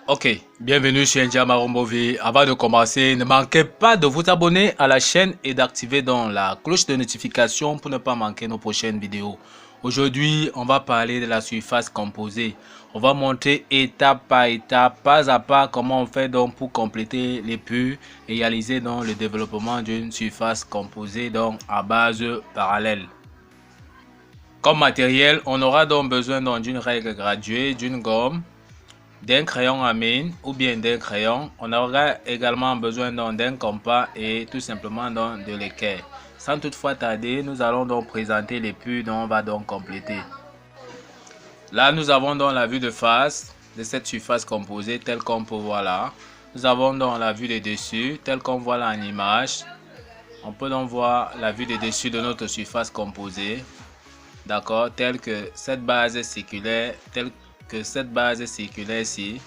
Ok, bienvenue sur India Marombovi. Avant de commencer, ne manquez pas de vous abonner à la chaîne et d'activer dans la cloche de notification pour ne pas manquer nos prochaines vidéos. Aujourd'hui, on va parler de la surface composée. On va montrer étape par étape, pas à pas, comment on fait donc pour compléter les puits et réaliser donc le développement d'une surface composée donc à base parallèle. Comme matériel, on aura donc besoin d'une règle graduée, d'une gomme, d'un crayon à mine ou bien d'un crayon. On aura également besoin d'un compas et tout simplement de l'équerre. Sans toutefois tarder, nous allons donc présenter les puits dont on va donc compléter. Là, nous avons donc la vue de face de cette surface composée telle qu'on peut voir là. Nous avons donc la vue de dessus telle qu'on voit là en image. On peut donc voir la vue de dessus de notre surface composée. D'accord, telle que cette base circulaire, ici.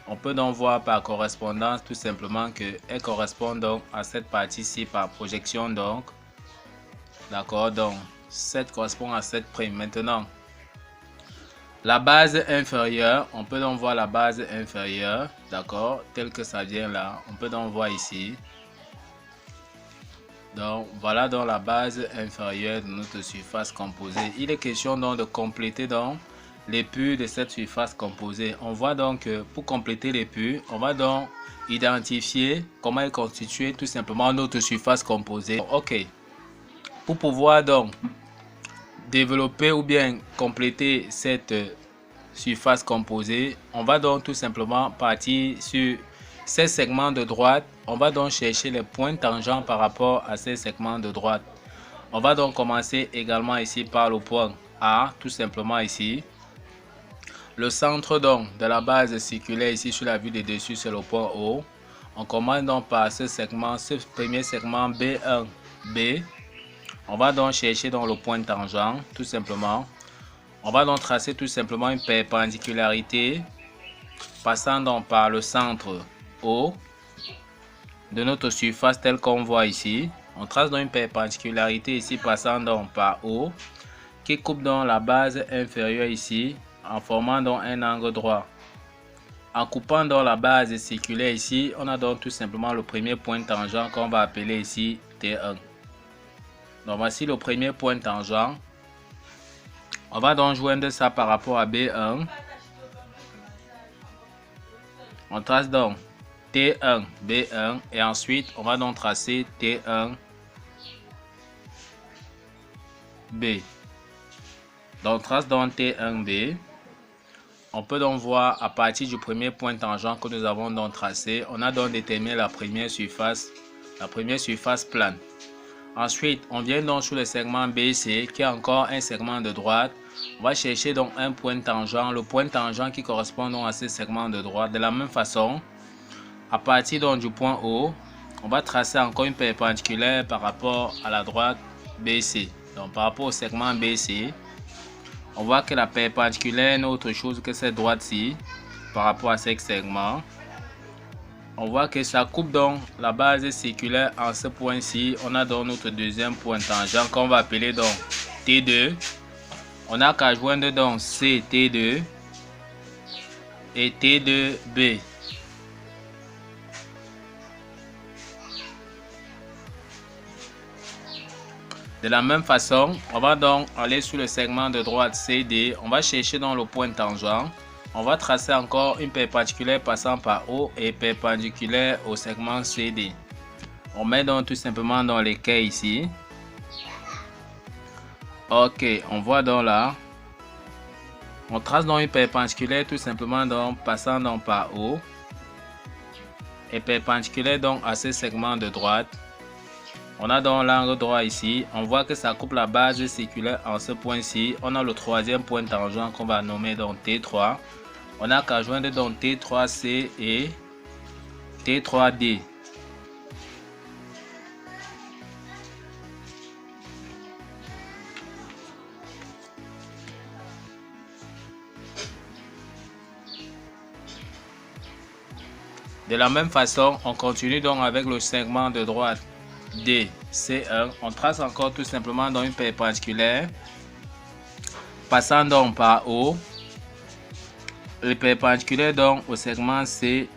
On peut donc voir par correspondance tout simplement qu'elle correspond donc à cette partie-ci par projection donc. D'accord, donc cette correspond à cette prime. Maintenant, la base inférieure, on peut donc voir la base inférieure, d'accord, telle que ça vient là. On peut donc voir ici. Donc voilà donc la base inférieure de notre surface composée. Il est question donc de compléter donc les puits de cette surface composée. On voit donc que pour compléter les puits, on va donc identifier comment est constituée tout simplement notre surface composée. Ok. Pour pouvoir donc développer ou bien compléter cette surface composée, on va donc tout simplement partir sur ces segments de droite. On va donc chercher les points tangents par rapport à ces segments de droite. On va donc commencer également ici par le point A, tout simplement ici. Le centre donc de la base circulaire ici sur la vue de dessus, c'est le point O. On commence donc par ce segment, ce premier segment B1B. On va donc chercher dans le point tangent, tout simplement. On va donc tracer tout simplement une perpendicularité passant donc par le centre O de notre surface telle qu'on voit ici. On trace donc une perpendicularité ici passant donc par O qui coupe donc la base inférieure ici en formant donc un angle droit. En coupant donc la base circulaire ici, on a donc tout simplement le premier point tangent qu'on va appeler ici T1. Donc voici le premier point tangent. On va donc joindre ça par rapport à B1. On trace donc T1, B1 et ensuite on va donc tracer T1, B. Donc on trace donc T1, B. On peut donc voir à partir du premier point tangent que nous avons donc tracé, on a donc déterminé la première surface plane. Ensuite, on vient donc sur le segment BC qui est encore un segment de droite. On va chercher donc un point tangent, le point tangent qui correspond donc à ce segment de droite. De la même façon, à partir donc du point O, on va tracer encore une perpendiculaire par rapport à la droite BC. Donc par rapport au segment BC, on voit que la perpendiculaire n'est autre chose que cette droite-ci par rapport à ce segment. On voit que ça coupe donc la base circulaire en ce point-ci. On a donc notre deuxième point tangent qu'on va appeler donc T2. On n'a qu'à joindre donc CT2 et T2B. De la même façon, on va donc aller sur le segment de droite CD. On va chercher dans le point tangent. On va tracer encore une perpendiculaire passant par O et perpendiculaire au segment CD. On met donc tout simplement dans l'équerre ici. Ok, on voit donc là. On trace donc une perpendiculaire tout simplement donc passant donc par O et perpendiculaire donc à ce segment de droite. On a donc l'angle droit ici. On voit que ça coupe la base circulaire en ce point-ci. On a le troisième point tangent qu'on va nommer donc T3. On a qu'à joindre donc T3C et T3D. De la même façon, on continue donc avec le segment de droite DC1. On trace encore tout simplement dans une perpendiculaire passant donc par O le perpendiculaire donc au segment C1D,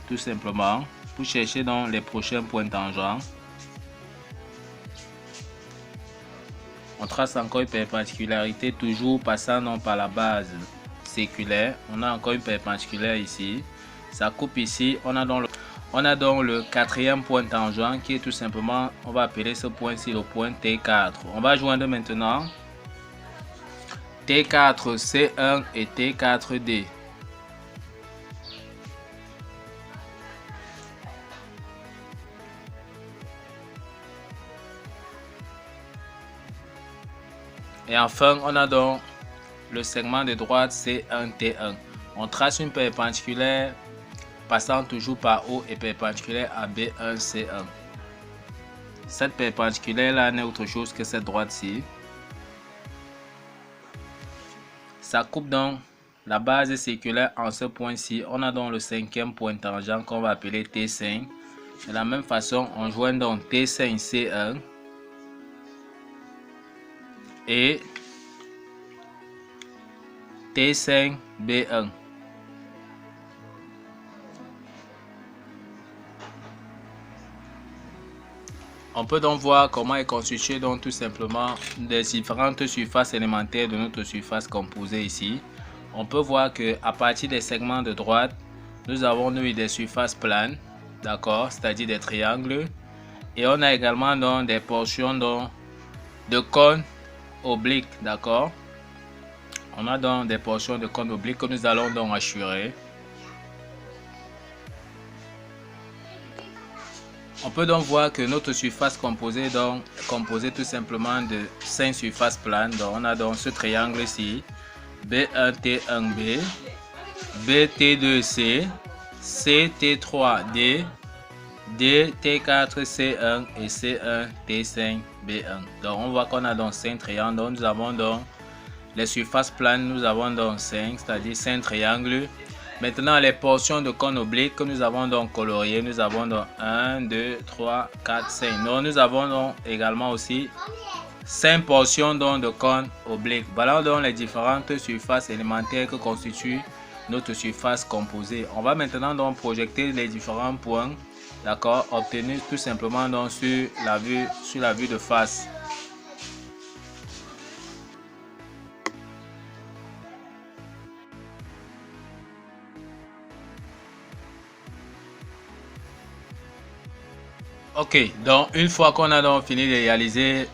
tout simplement, pour chercher donc les prochains points tangents. On trace encore une perpendicularité, toujours passant donc par la base séculaire. On a encore une perpendiculaire ici. Ça coupe ici. On a donc le quatrième point tangent qui est tout simplement, on va appeler ce point-ci le point T4. On va joindre maintenant T4C1 et T4D. Et enfin, on a donc le segment de droite C1T1. On trace une perpendiculaire passant toujours par O et perpendiculaire à B1C1. Cette perpendiculaire là n'est autre chose que cette droite-ci. Ça coupe donc la base séculaire en ce point-ci. On a donc le cinquième point tangent qu'on va appeler T5. De la même façon, on joint donc T5C1 et T5B1. On peut donc voir comment est constitué donc tout simplement des différentes surfaces élémentaires de notre surface composée ici. On peut voir que à partir des segments de droite, nous avons eu des surfaces planes, d'accord, c'est-à-dire des triangles, et on a également donc des portions donc de cônes obliques, d'accord. On a donc des portions de cônes obliques que nous allons donc assurer. On peut donc voir que notre surface composée tout simplement de 5 surfaces planes. Donc on a donc ce triangle ici, B1T1B, BT2C, CT3D, DT4C1 et C1T5B1. Donc on voit qu'on a donc 5 triangles. Donc nous avons donc les surfaces planes, nous avons donc 5, c'est-à-dire 5 triangles. Maintenant, les portions de cônes obliques que nous avons donc coloriées, nous avons donc 1, 2, 3, 4, 5. Donc, nous avons donc également aussi 5 portions donc de cônes obliques. Voilà donc les différentes surfaces élémentaires que constitue notre surface composée. On va maintenant donc projeter les différents points, d'accord, obtenus tout simplement donc sur la vue de face. Ok, donc une fois qu'on a donc fini de réaliser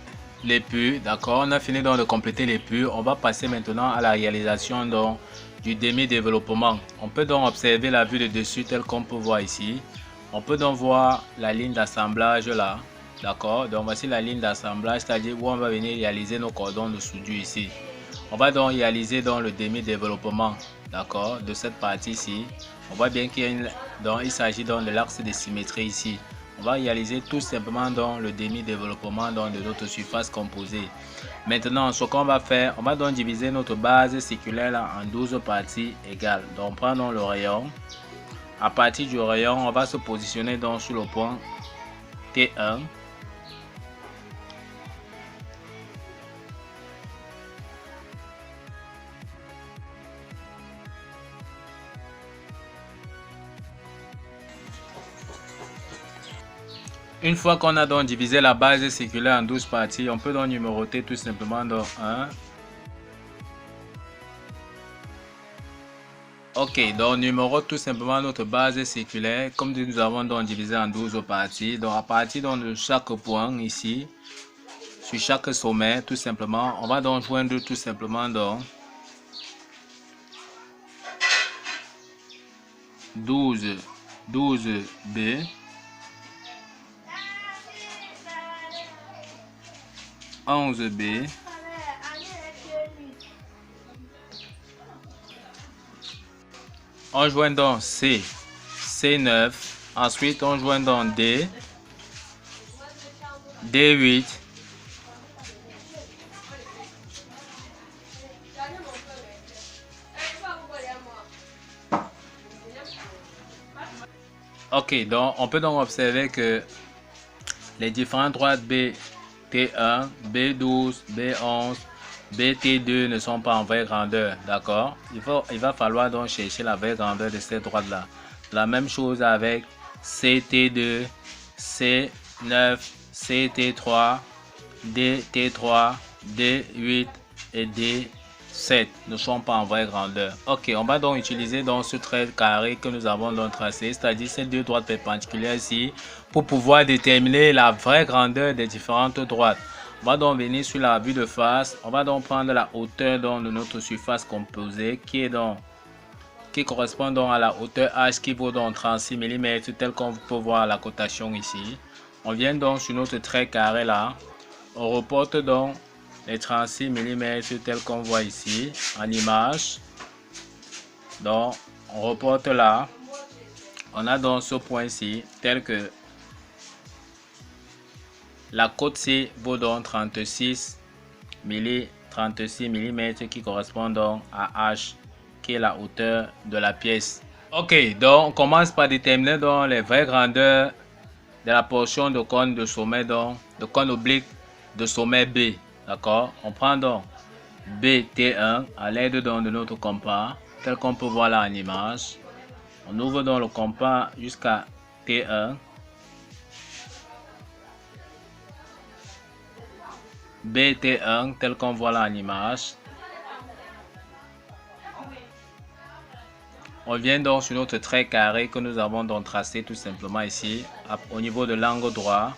les puits, d'accord, on a fini donc de compléter les puits, on va passer maintenant à la réalisation donc du demi-développement. On peut donc observer la vue de dessus telle qu'on peut voir ici. On peut donc voir la ligne d'assemblage là, d'accord. Donc voici la ligne d'assemblage, c'est-à-dire où on va venir réaliser nos cordons de soudure ici. On va donc réaliser donc le demi-développement, d'accord, de cette partie-ci. On voit bien qu'il s'agit donc de l'axe de symétrie ici. On va réaliser tout simplement dans le demi-développement de notre surface composée. Maintenant, ce qu'on va faire, on va donc diviser notre base circulaire là en 12 parties égales. Donc, on prend donc le rayon. À partir du rayon, on va se positionner donc sur le point T1. Une fois qu'on a donc divisé la base circulaire en 12 parties, on peut donc numéroter tout simplement donc 1. Ok, donc on numérote tout simplement notre base circulaire comme nous avons donc divisé en 12 parties. Donc à partir donc de chaque point ici, sur chaque sommet tout simplement, on va donc joindre tout simplement donc 12B. B. On joint donc C, C9. Ensuite, on joint donc D, D8. Ok, donc on peut donc observer que les différentes droites B, T1, B12, B11, BT2 ne sont pas en vraie grandeur, d'accord? Il va falloir donc chercher la vraie grandeur de cette droite-là. La même chose avec CT2, C9, CT3, DT3, D8 et D7 ne sont pas en vraie grandeur. Ok, on va donc utiliser donc ce trait carré que nous avons donc tracé, c'est-à-dire ces deux droites perpendiculaires ici, pour pouvoir déterminer la vraie grandeur des différentes droites. On va donc venir sur la vue de face. On va donc prendre la hauteur donc de notre surface composée qui correspond donc à la hauteur H qui vaut donc 36 mm tel qu'on peut voir à la cotation ici. On vient donc sur notre trait carré là. On reporte donc les 36 mm tel qu'on voit ici en image. Donc on reporte là. On a donc ce point ici tel que la côte C vaut donc 36 mm qui correspond donc à H qui est la hauteur de la pièce. Ok, donc on commence par déterminer donc les vraies grandeurs de la portion de cône de sommet, donc de cône oblique de sommet B. D'accord, on prend donc BT1 à l'aide donc de notre compas tel qu'on peut voir là en image. On ouvre donc le compas jusqu'à T1. BT1 tel qu'on voit là en image. On vient donc sur notre trait carré que nous avons donc tracé tout simplement ici au niveau de l'angle droit.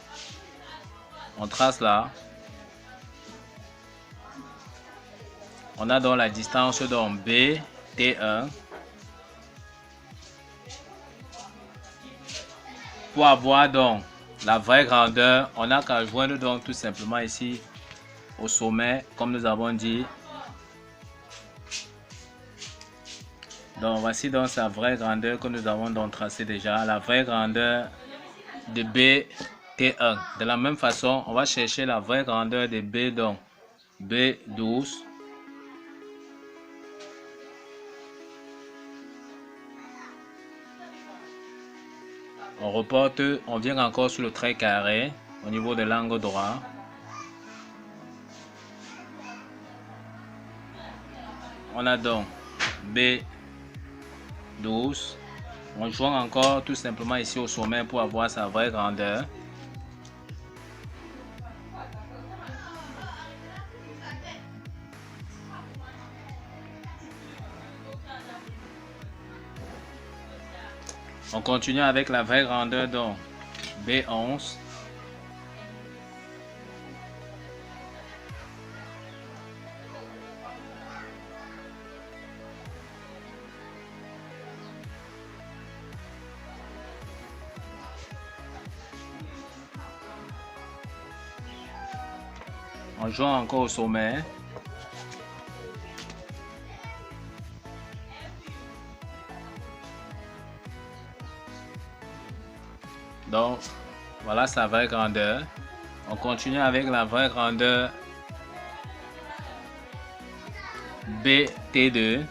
On trace là. On a donc la distance donc BT1. Pour avoir donc la vraie grandeur, on n'a qu'à joindre donc tout simplement ici au sommet, comme nous avons dit. Donc voici donc sa vraie grandeur que nous avons donc tracé déjà, la vraie grandeur de BT1. De la même façon, on va chercher la vraie grandeur de B, donc B12. On reporte, on vient encore sur le trait carré au niveau de l'angle droit. On a donc B12. On joint encore tout simplement ici au sommet pour avoir sa vraie grandeur. On continue avec la vraie grandeur donc B11. On joint encore au sommet. Donc, voilà sa vraie grandeur. On continue avec la vraie grandeur BT2.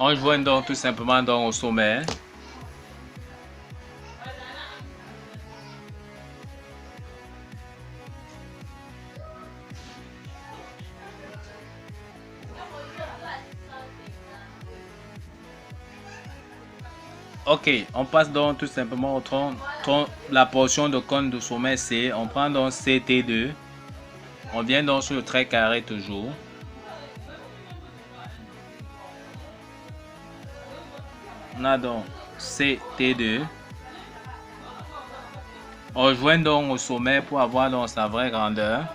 On joint donc tout simplement donc au sommet. Ok, on passe donc tout simplement au tronc, la portion de cône de sommet C. On prend donc CT2. On vient donc sur le trait carré toujours. On a donc CT2. On joint donc au sommet pour avoir donc sa vraie grandeur.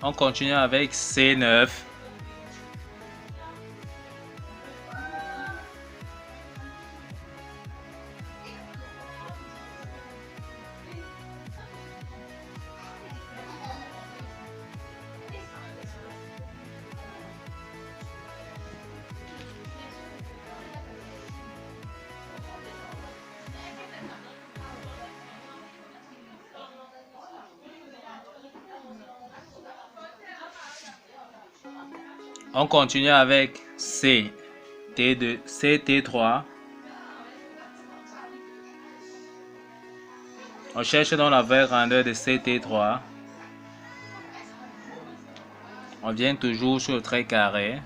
On continue avec C9. On continue avec CT2, CT3. On cherche dans la vraie grandeur de CT3. On vient toujours sur le trait carré.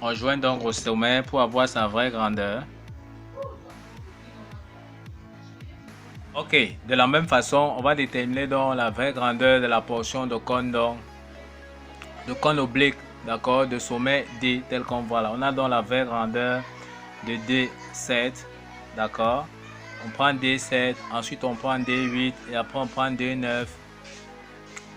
On joint donc au sommet pour avoir sa vraie grandeur. Ok, de la même façon, on va déterminer donc la vraie grandeur de la portion de cône, donc, de cône oblique, d'accord, de sommet D, tel qu'on voit là. On a donc la vraie grandeur de D7, d'accord. On prend D7, ensuite on prend D8 et après on prend D9.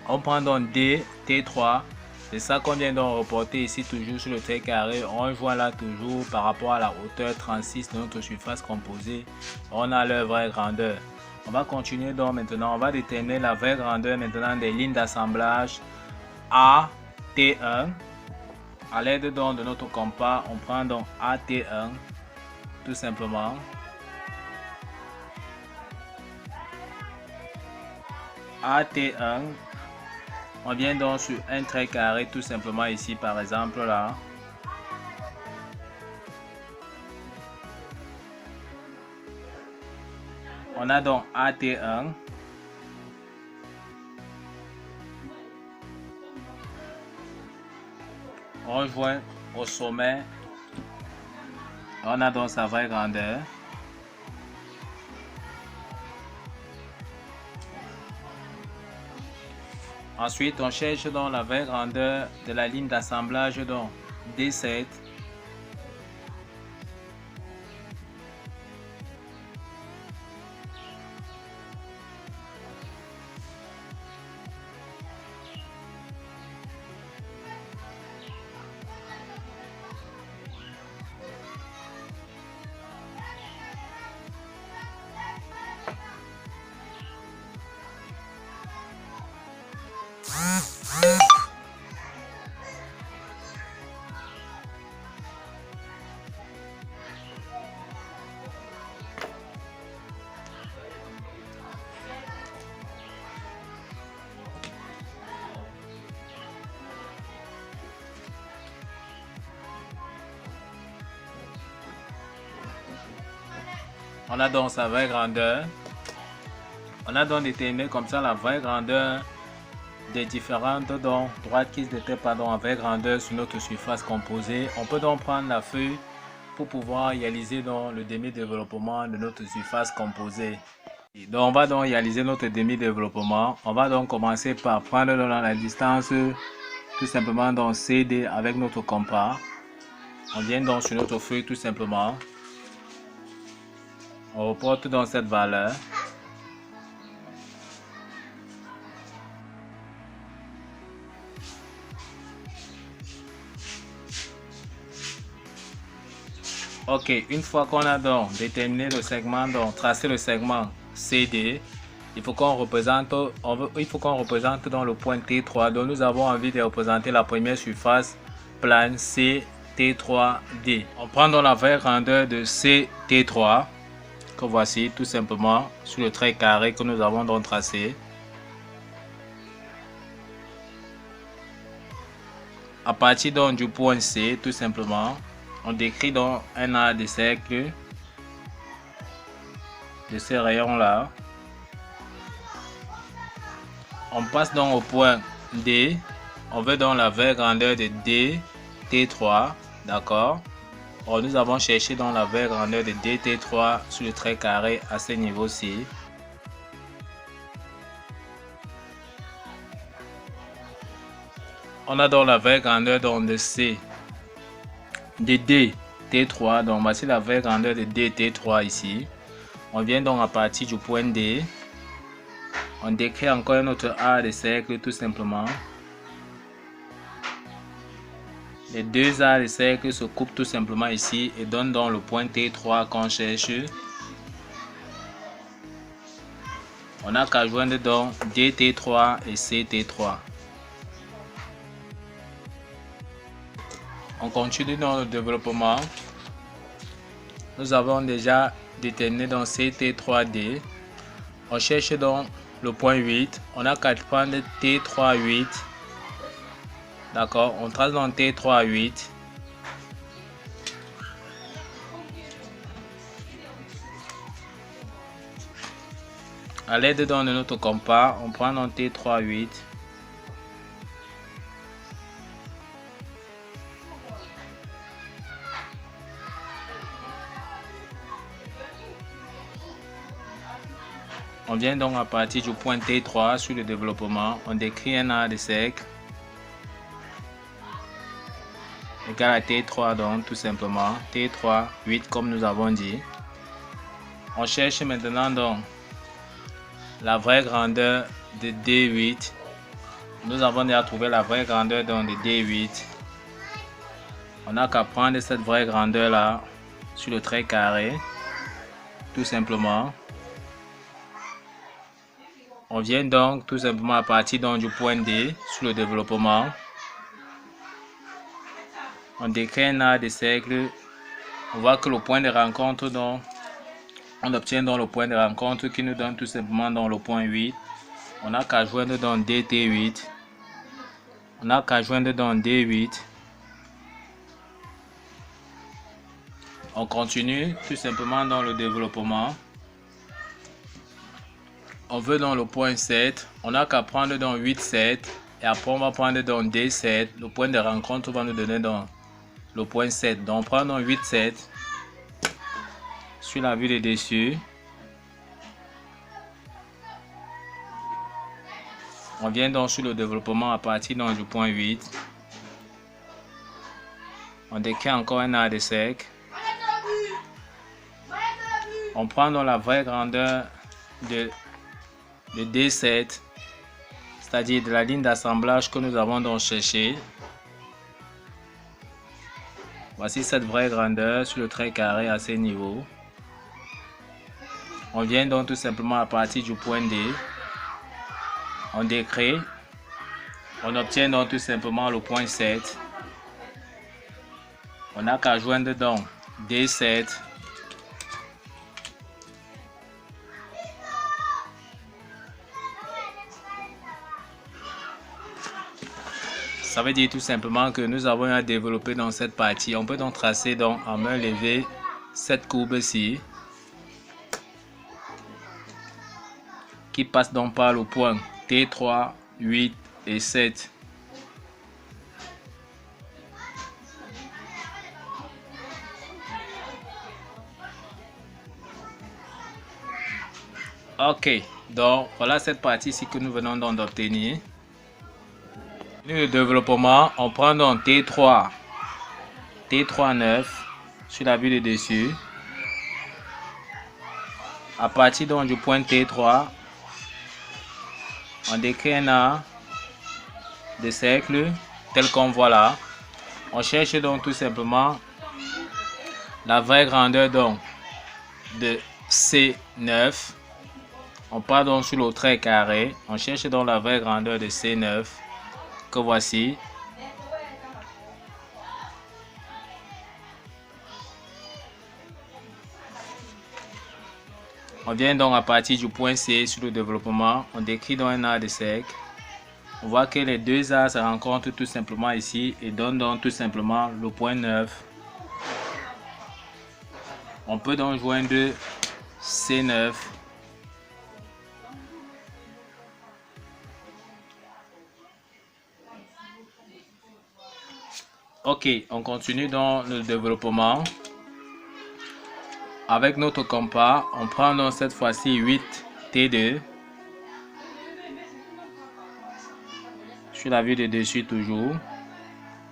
On prend donc D, T3. C'est ça qu'on vient donc reporter ici toujours sur le trait carré. On voit là toujours par rapport à la hauteur 36 de notre surface composée. On a leur vraie grandeur. On va continuer donc maintenant. On va déterminer la vraie grandeur maintenant des lignes d'assemblage A, T1. À l'aide donc de notre compas, on prend donc AT1 tout simplement. AT1. On vient donc sur un trait carré tout simplement ici par exemple là. On a donc AT1. On joint au sommet. On a donc sa vraie grandeur. Ensuite, on cherche donc la vraie grandeur de la ligne d'assemblage donc D7. On a donc sa vraie grandeur. On a donc déterminé comme ça la vraie grandeur des différentes droites qui étaient en vraie grandeur sur notre surface composée. On peut donc prendre la feuille pour pouvoir réaliser donc le demi-développement de notre surface composée. Donc on va donc réaliser notre demi-développement. On va donc commencer par prendre dans la distance tout simplement dans CD avec notre compas. On vient donc sur notre feuille tout simplement. On reporte dans cette valeur. Ok, une fois qu'on a donc déterminé le segment, donc tracé le segment CD, il faut qu'on représente dans le point T3. Donc nous avons envie de représenter la première surface plane CT3D. On prend donc la vraie grandeur de CT3 que voici tout simplement sur le trait carré que nous avons donc tracé. À partir donc du point C, tout simplement, on décrit donc un arc de cercle de ce rayon là. On passe donc au point D. On veut donc la vraie grandeur de D, T3, d'accord. Nous avons cherché dans la vraie grandeur de DT3 sur le trait carré à ce niveau-ci. On a donc la vraie grandeur donc de C, de DT3. Donc voici la vraie grandeur de DT3 ici. On vient donc à partir du point D. On décrit encore notre arc de cercle tout simplement. Les deux arcs de cercle se coupent tout simplement ici et donnent donc le point T3 qu'on cherche. On n'a qu'à joindre donc DT3 et CT3. On continue dans le développement. Nous avons déjà déterminé dans CT3D. On cherche donc le point 8. On a qu'à prendre T3, 8. D'accord, on trace dans T3, 8. À l'aide de notre compas, on prend dans T3, 8. On vient donc à partir du point T3 sur le développement. On décrit un arc de cercle égal à T3, donc tout simplement T3, 8 comme nous avons dit. On cherche maintenant donc la vraie grandeur de D8. Nous avons déjà trouvé la vraie grandeur donc de D8. On n'a qu'à prendre cette vraie grandeur là sur le trait carré, tout simplement. On vient donc tout simplement à partir donc du point D sur le développement. On décrit un arc de cercle. On voit que le point de rencontre, donc, on obtient donc le point de rencontre qui nous donne tout simplement dans le point 8. On n'a qu'à joindre dans DT8. On n'a qu'à joindre dans D8. On continue tout simplement dans le développement. On veut dans le point 7. On n'a qu'à prendre dans 8, 7. Et après, on va prendre dans D7. Le point de rencontre va nous donner dans le point 7. Donc, on prend dans 8, 7. Sur la vue de dessus. On vient donc sur le développement à partir donc du point 8. On décrit encore un arc de cercle. On prend donc la vraie grandeur de D7, c'est-à-dire de la ligne d'assemblage que nous avons donc cherché. Voici cette vraie grandeur sur le trait carré à ce niveau. On vient donc tout simplement à partir du point D. On décrit. On obtient donc tout simplement le point 7. On n'a qu'à joindre donc D7. Ça veut dire tout simplement que nous avons à développer dans cette partie. On peut donc tracer donc en main levée cette courbe-ci qui passe donc par le point T3, 8 et 7. Ok, donc voilà cette partie-ci que nous venons donc d'obtenir. Le développement, on prend donc T3, 9 sur la vue de dessus. À partir donc du point T3, on décrit un arc de cercle tel qu'on voit là. On cherche donc tout simplement la vraie grandeur donc de C9. On part donc sur le trait carré. On cherche donc la vraie grandeur de C9 que voici. On vient donc à partir du point C sur le développement. On décrit donc un arc de cercle. On voit que les deux arcs se rencontrent tout simplement ici et donnent donc tout simplement le point 9. On peut donc joindre C9. Ok, on continue dans le développement. Avec notre compas, on prend donc cette fois-ci 8 T2. Sur la vue de dessus toujours.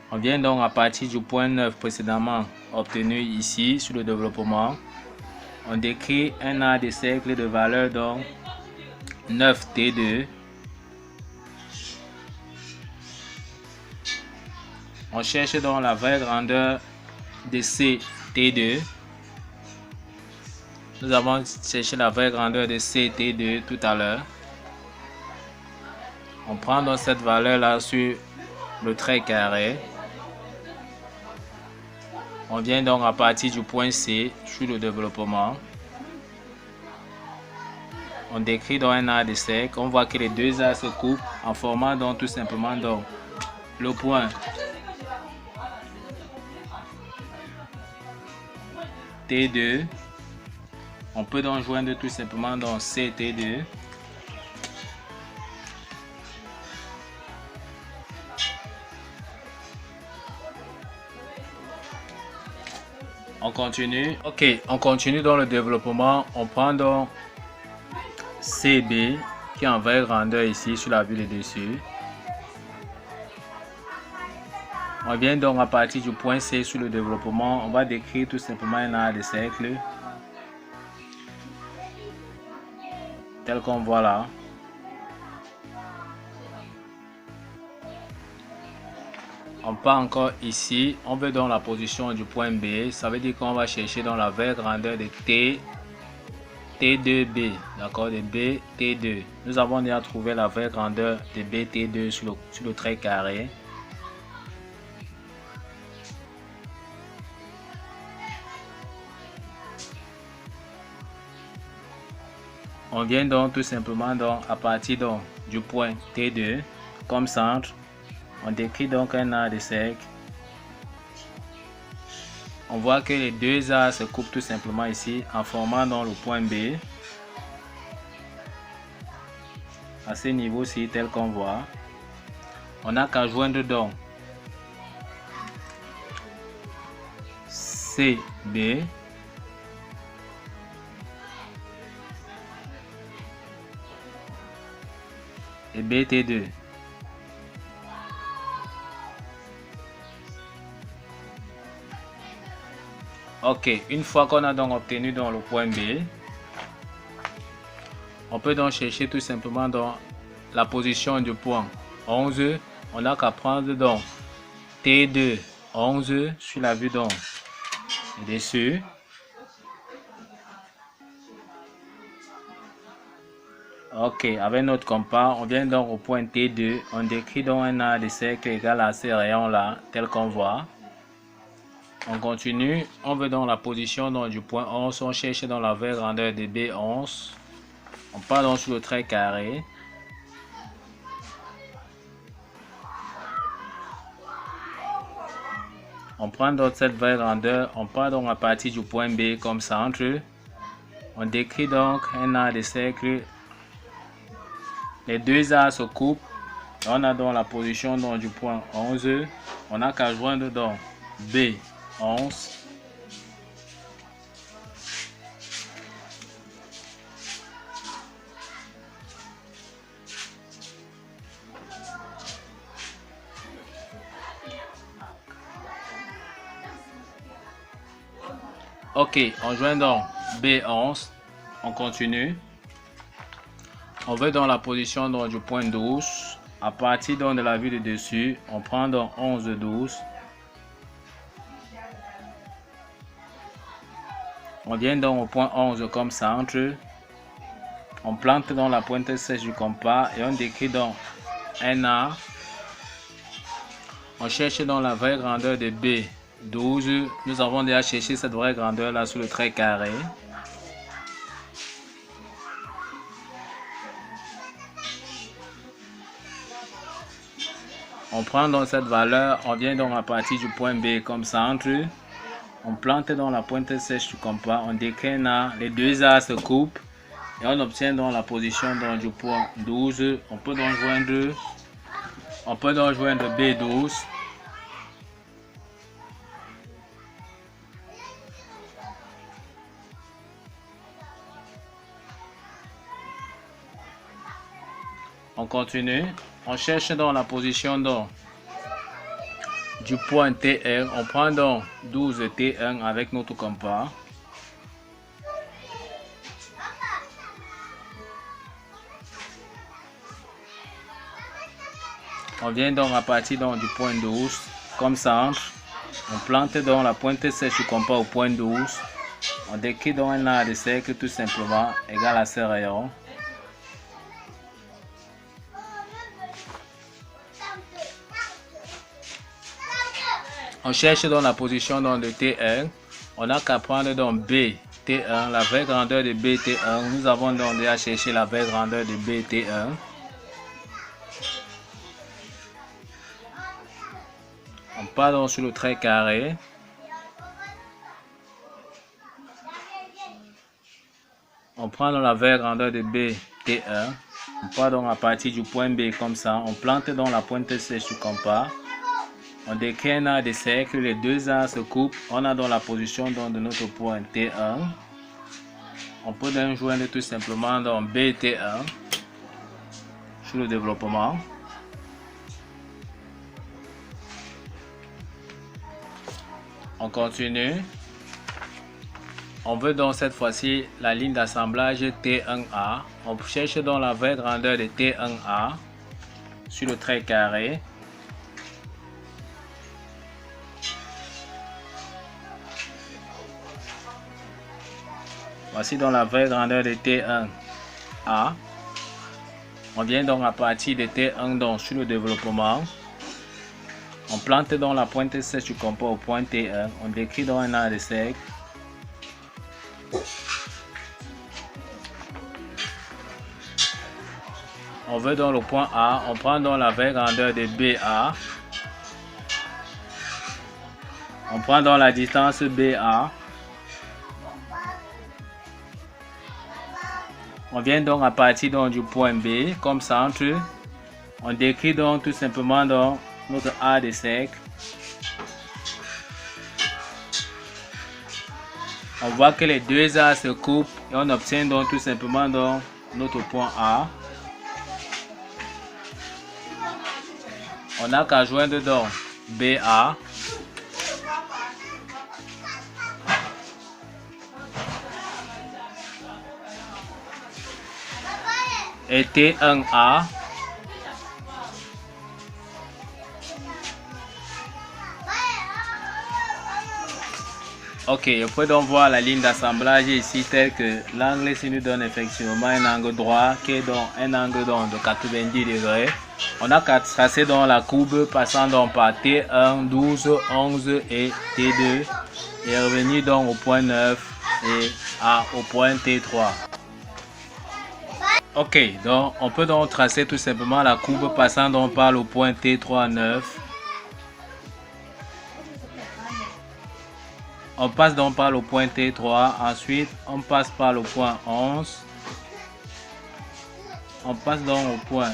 On vient donc à partir du point 9 précédemment obtenu ici sur le développement. On décrit un arc de cercle de valeur donc 9 T2. On cherche donc la vraie grandeur de C T2. Nous avons cherché la vraie grandeur de C T2 tout à l'heure. On prend donc cette valeur là sur le trait carré. On vient donc à partir du point C sur le développement. on décrit dans un arc de cercle. On voit que les deux arcs se coupent en formant donc tout simplement donc le point T2. On peut donc joindre tout simplement dans CT2. On continue. Ok, on continue dans le développement. On prend donc CB qui est en vraie grandeur ici sur la vue de dessus. On vient donc à partir du point C sur le développement. On va décrire tout simplement un arc de cercle. Tel qu'on voit là. On part encore ici, on veut dans la position du point B, ça veut dire qu'on va chercher dans la vraie grandeur de T2B, d'accord, de B, T2. Nous avons déjà trouvé la vraie grandeur de B, T2 sur le trait carré. On vient donc tout simplement donc, à partir donc, du point T2 comme centre. On décrit donc un arc de cercle. On voit que les deux arcs se coupent tout simplement ici en formant donc le point B. À ce niveau-ci, tel qu'on voit. On n'a qu'à joindre donc CB et BT2. Ok, une fois qu'on a donc obtenu dans le point B, on peut donc chercher tout simplement dans la position du point 11. On n'a qu'à prendre donc T2 11 sur la vue donc dessus. Ok, avec notre compas, on vient donc au point T2. On décrit donc un arc de cercle égal à ces rayons là, tel qu'on voit. On continue, on veut dans la position donc, du point 11, on cherche dans la vraie grandeur de B11. On part donc sur le trait carré. On prend donc cette vraie grandeur, on part donc à partir du point B comme centre. On décrit donc un arc de cercle. Les deux arcs se coupent. On a donc la position donc, du point 11. On n'a qu'à joindre donc B11. Ok, on joint donc B11. On continue. On veut dans la position donc, du point 12. À partir donc, de la vue de dessus, on prend donc 11, 12. On vient donc au point 11 comme centre. On plante dans la pointe sèche du compas et on décrit donc un arc. On cherche dans la vraie grandeur de B12. Nous avons déjà cherché cette vraie grandeur là sur le trait carré. On prend donc cette valeur, on vient donc à partir du point B comme centre. On plante dans la pointe sèche du compas, on décrit un arc, les deux arcs se coupent et on obtient donc la position donc, du point 12. On peut donc joindre B12. On continue. On cherche dans la position donc, du point T1. On prend donc 12 T1 avec notre compas. On vient donc à partir donc, du point 12 comme centre. On plante donc la pointe sèche du compas au point 12. On décrit donc un arc de cercle tout simplement égal à ce rayon. On cherche dans la position donc, de T1. On n'a qu'à prendre donc B T1, la vraie grandeur de BT1. Nous avons donc déjà cherché la vraie grandeur de BT1. On part donc sur le trait carré. On prend donc la vraie grandeur de BT1. On part donc à partir du point B comme ça. On plante donc la pointe C sur compas. On décrit un arc de cercle. Les deux arcs se coupent. On a donc la position donc de notre point T1. On peut donc joindre tout simplement dans BT1 sur le développement. On continue. On veut donc cette fois-ci la ligne d'assemblage T1A. On cherche donc la vraie grandeur de T1A sur le trait carré. Voici donc la vraie grandeur de T1A. On vient donc à partir de T1 donc sur le développement. On plante donc la pointe C sur compas au point T1. On décrit donc un arc de cercle. On veut donc le point A. On prend donc la vraie grandeur de BA. On prend donc la distance BA. On vient donc à partir donc du point B comme centre. On décrit donc tout simplement donc notre arc de cercle. On voit que les deux arcs se coupent et on obtient donc tout simplement donc notre point A. On n'a qu'à joindre donc BA. Et T1A. Ok, on peut donc voir la ligne d'assemblage ici telle que l'angle ici nous donne effectivement un angle droit qui est donc un angle donc de 90 degrés. On a qu'à tracer donc la courbe passant donc par T1, 12, 11 et T2 et revenir donc au point 9 et au point T3. Ok, donc on peut donc tracer tout simplement la courbe passant donc par le point T3, 9. On passe donc par le point T3, ensuite on passe par le point 11. On passe donc au point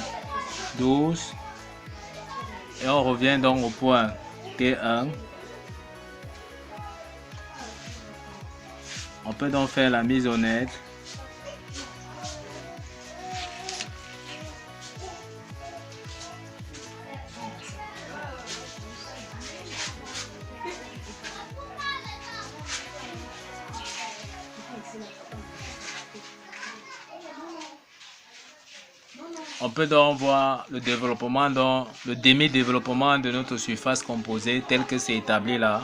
12 et on revient donc au point T1. On peut donc faire la mise au net. On peut donc voir le développement, le demi-développement de notre surface composée tel que c'est établi là.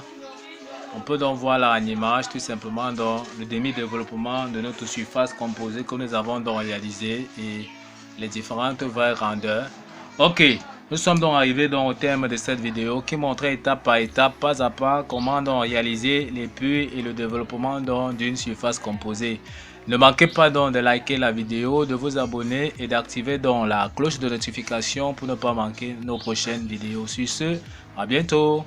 On peut donc voir là en image tout simplement donc le demi-développement de notre surface composée que nous avons donc réalisé et les différentes vraies grandeurs. Ok, nous sommes donc arrivés donc au terme de cette vidéo qui montrait étape par étape, pas à pas, comment donc réaliser les puits et le développement d'une surface composée. Ne manquez pas donc de liker la vidéo, de vous abonner et d'activer donc la cloche de notification pour ne pas manquer nos prochaines vidéos. Sur ce, à bientôt.